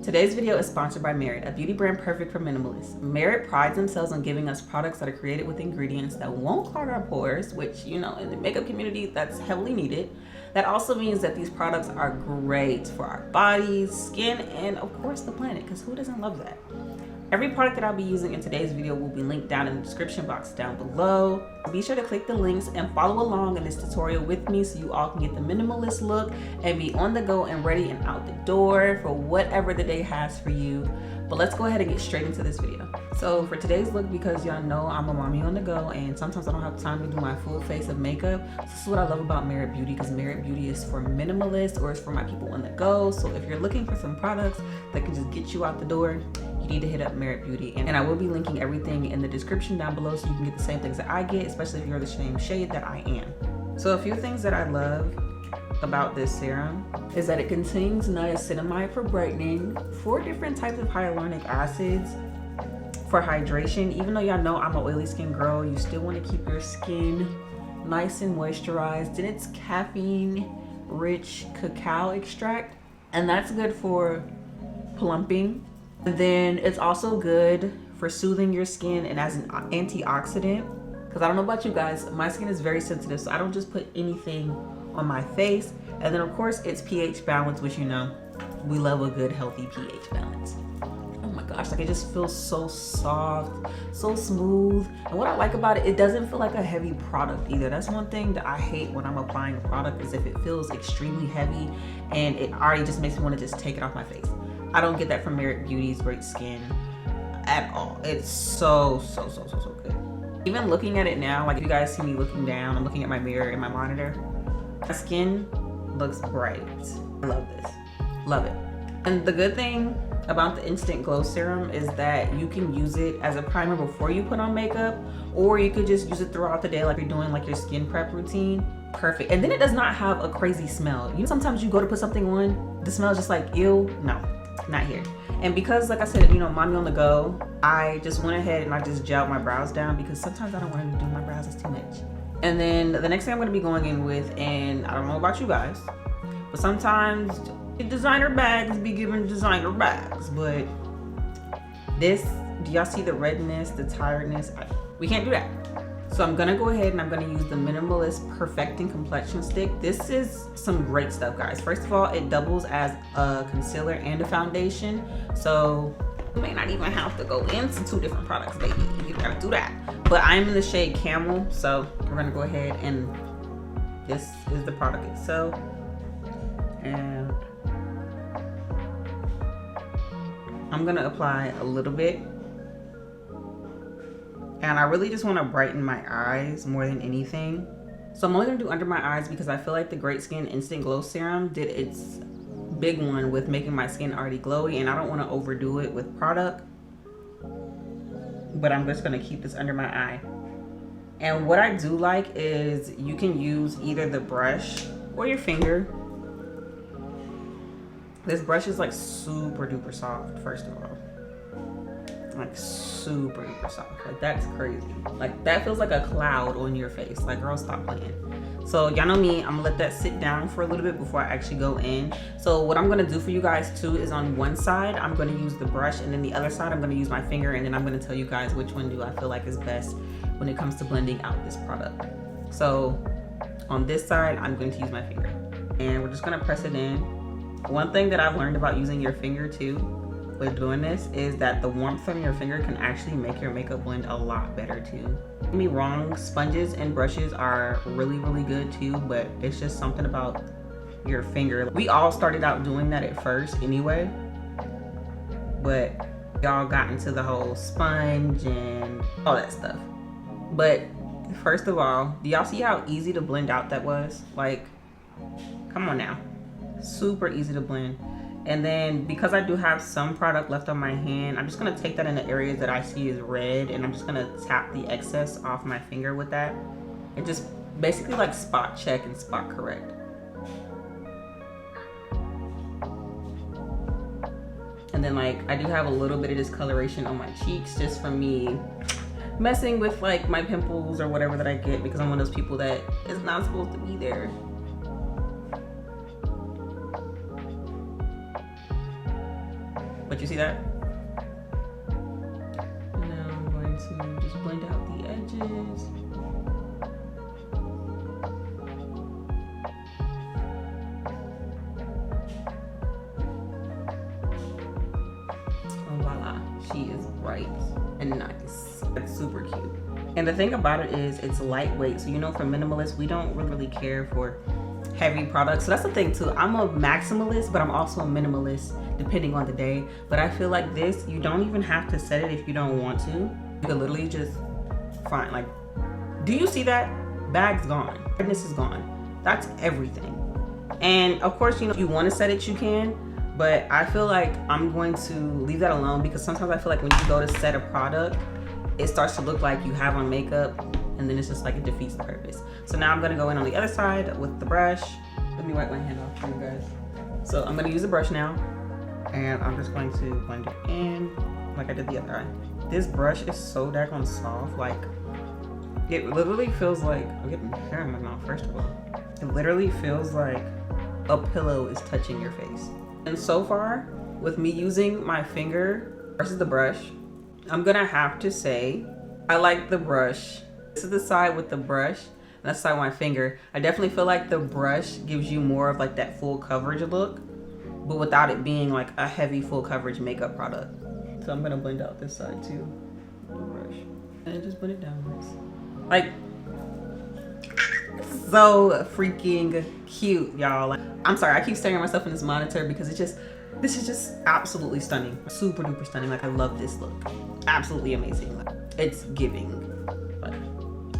Today's video is sponsored by Merit, a beauty brand perfect for minimalists. Merit prides themselves on giving us products that are created with ingredients that won't clog our pores, which, you know, in the makeup community, that's heavily needed. That also means that these products are great for our bodies, skin, and of course the planet, because who doesn't love that? Every product that I'll be using in today's video will be linked down in the description box down below. Be sure to click the links and follow along in this tutorial with me so you all can get the minimalist look and be on the go and ready and out the door for whatever the day has for you. But let's go ahead and get straight into this video. So for today's look, because y'all know I'm a mommy on the go and sometimes I don't have time to do my full face of makeup, this is what I love about Merit Beauty, because Merit Beauty is for minimalists or it's for my people on the go. So if you're looking for some products that can just get you out the door, you need to hit up Merit Beauty. And I will be linking everything in the description down below so you can get the same things that I get, especially if you're the same shade that I am. So a few things that I love about this serum is that it contains niacinamide for brightening, 4 different types of hyaluronic acids for hydration. Even though y'all know I'm an oily skin girl, you still want to keep your skin nice and moisturized. Then it's caffeine rich cacao extract, and that's good for plumping. And then it's also good for soothing your skin and as an antioxidant, because I don't know about you guys, my skin is very sensitive, so I don't just put anything on my face. And then of course it's pH balance, which, you know, we love a good healthy pH balance. Oh my gosh, like it just feels so soft, so smooth. And what I like about it, it doesn't feel like a heavy product either. That's one thing that I hate when I'm applying a product, is if it feels extremely heavy and it already just makes me want to just take it off my face. I don't get that from Merit Beauty's Great Skin at all. It's so good. Even looking at it now, like if you guys see me looking down, I'm looking at my mirror in my monitor, my skin looks bright. I love this, love it. And the good thing about the Instant Glow Serum is that you can use it as a primer before you put on makeup, or you could just use it throughout the day like you're doing like your skin prep routine. Perfect. And then it does not have a crazy smell. You know, sometimes you go to put something on, the smell is just like, ew, no, not here. And because, like I said, you know, mommy on the go, I just went ahead and I just gelled my brows down, because sometimes I don't want to do my brows, it's too much. And then the next thing I'm going to be going in with, and I don't know about you guys, but sometimes designer bags be giving designer bags, but this, do y'all see the redness, the tiredness? We can't do that. So I'm gonna go ahead and I'm gonna use the Minimalist Perfecting Complexion Stick. This is some great stuff, guys. First of all, it doubles as a concealer and a foundation. So you may not even have to go into 2 different products, baby. You gotta do that. But I'm in the shade Camel, so we're gonna go ahead and this is the product itself. And I'm gonna apply a little bit. And I really just want to brighten my eyes more than anything. So I'm only going to do under my eyes because I feel like the Great Skin Instant Glow Serum did its big one with making my skin already glowy, and I don't want to overdo it with product. But I'm just going to keep this under my eye. And what I do like is you can use either the brush or your finger. This brush is like super duper soft, first of all. Like super duper soft. Like that's crazy. Like that feels like a cloud on your face. Like, girl, stop playing. So y'all know me, I'm gonna let that sit down for a little bit before I actually go in. So what I'm gonna do for you guys too is on one side I'm gonna use the brush, and then the other side I'm gonna use my finger, and then I'm gonna tell you guys which one do I feel like is best when it comes to blending out this product. So on this side I'm going to use my finger, and we're just gonna press it in. One thing that I've learned about using your finger too with doing this is that the warmth from your finger can actually make your makeup blend a lot better too. Don't get me wrong, sponges and brushes are really good too, but it's just something about your finger. We all started out doing that at first anyway, but y'all got into the whole sponge and all that stuff. But first of all, do y'all see how easy to blend out that was? Like, come on now, super easy to blend. And then because I do have some product left on my hand, I'm just gonna take that in the areas that I see is red, and I'm just gonna tap the excess off my finger with that. And just basically like spot check and spot correct. And then like I do have a little bit of discoloration on my cheeks just from me messing with like my pimples or whatever that I get, because I'm one of those people that is not supposed to be there. But you see that? Now I'm going to just blend out the edges. And voila, she is bright and nice. It's super cute. And the thing about it is it's lightweight. So you know, for minimalists, we don't really care for heavy products. So that's the thing too. I'm a maximalist, but I'm also a minimalist depending on the day. But I feel like this, you don't even have to set it if you don't want to. You could literally just find, like, do you see that? Bag's gone. Redness is gone. That's everything. And of course, you know, if you want to set it, you can. But I feel like I'm going to leave that alone because sometimes I feel like when you go to set a product, it starts to look like you have on makeup, and then it's just like it defeats the purpose. So now I'm gonna go in on the other side with the brush. Let me wipe my hand off for you guys. So I'm gonna use the brush now, and I'm just going to blend it in like I did the other eye. This brush is so daggone soft. Like, it literally feels like, I'm getting hair in my mouth first of all. It literally feels like a pillow is touching your face. And so far, with me using my finger versus the brush, I'm gonna have to say, I like the brush. This is the side with the brush, and that's the side with my finger. I definitely feel like the brush gives you more of like that full coverage look, but without it being like a heavy full coverage makeup product. So I'm gonna blend out this side too with the brush. And then just blend it downwards. Like, so freaking cute, y'all. Like, I'm sorry, I keep staring at myself in this monitor because it's just, this is just absolutely stunning. Super duper stunning. Like, I love this look. Absolutely amazing. Like, it's giving. But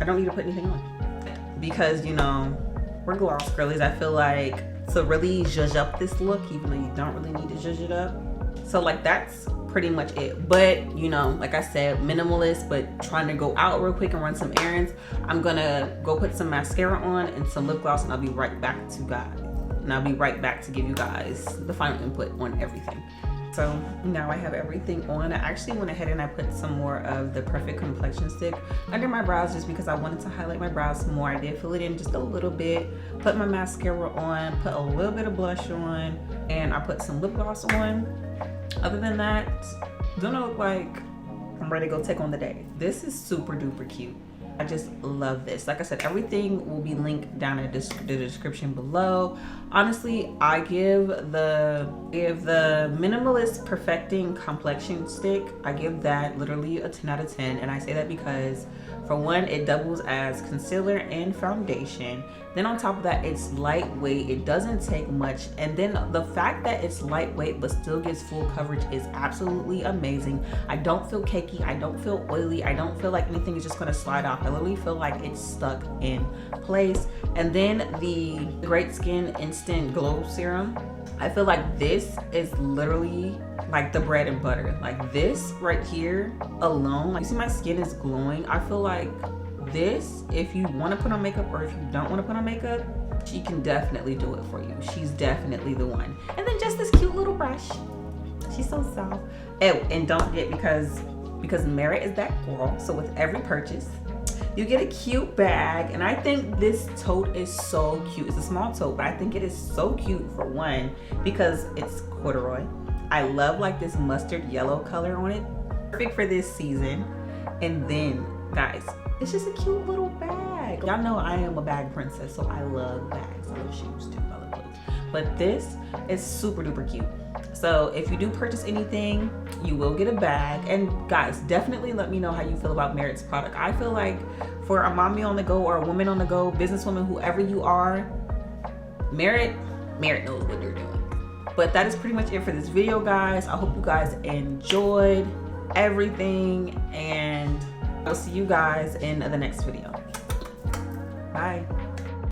I don't need to put anything on because, you know, we're gloss girlies. I feel like to really zhuzh up this look, even though you don't really need to zhuzh it up. So like, that's pretty much it. But you know, like I said, minimalist, but trying to go out real quick and run some errands. I'm gonna go put some mascara on and some lip gloss, and I'll be right back to guys. And I'll be right back to give you guys the final input on everything. So now I have everything on. I actually went ahead and I put some more of the Perfect Complexion Stick under my brows just because I wanted to highlight my brows some more. I did fill it in just a little bit, put my mascara on, put a little bit of blush on, and I put some lip gloss on. Other than that, don't look like I'm ready to go take on the day. This is super duper cute. I just love this. Like I said, everything will be linked down in the description below. Honestly, I give the Minimalist Perfecting Complexion Stick, I give that literally a 10 out of 10. And I say that because, for one, it doubles as concealer and foundation. Then on top of that, it's lightweight. It doesn't take much. And then the fact that it's lightweight but still gives full coverage is absolutely amazing. I don't feel cakey. I don't feel oily. I don't feel like anything is just gonna slide off. I literally feel like it's stuck in place. And then the Great Skin Instant Glow Serum, I feel like this is literally like the bread and butter. Like, this right here alone, like, you see my skin is glowing. I feel like this, if you want to put on makeup or if you don't want to put on makeup, she can definitely do it for you. She's definitely the one. And then just this cute little brush. She's so soft. Oh, and don't forget, because Merit is that girl, so with every purchase, you get a cute bag. And I think this tote is so cute. It's a small tote, but I think it is so cute, for one, because it's corduroy. I love like this mustard yellow color on it. Perfect for this season. And then, guys, it's just a cute little bag. Y'all know I am a bag princess, so I love bags. I love shoes too, I love clothes. But this is super duper cute. So if you do purchase anything, you will get a bag. And guys, definitely let me know how you feel about Merit's product. I feel like for a mommy on the go or a woman on the go, businesswoman, whoever you are, Merit knows what they're doing. But that is pretty much it for this video, guys. I hope you guys enjoyed everything, and I'll see you guys in the next video. Bye.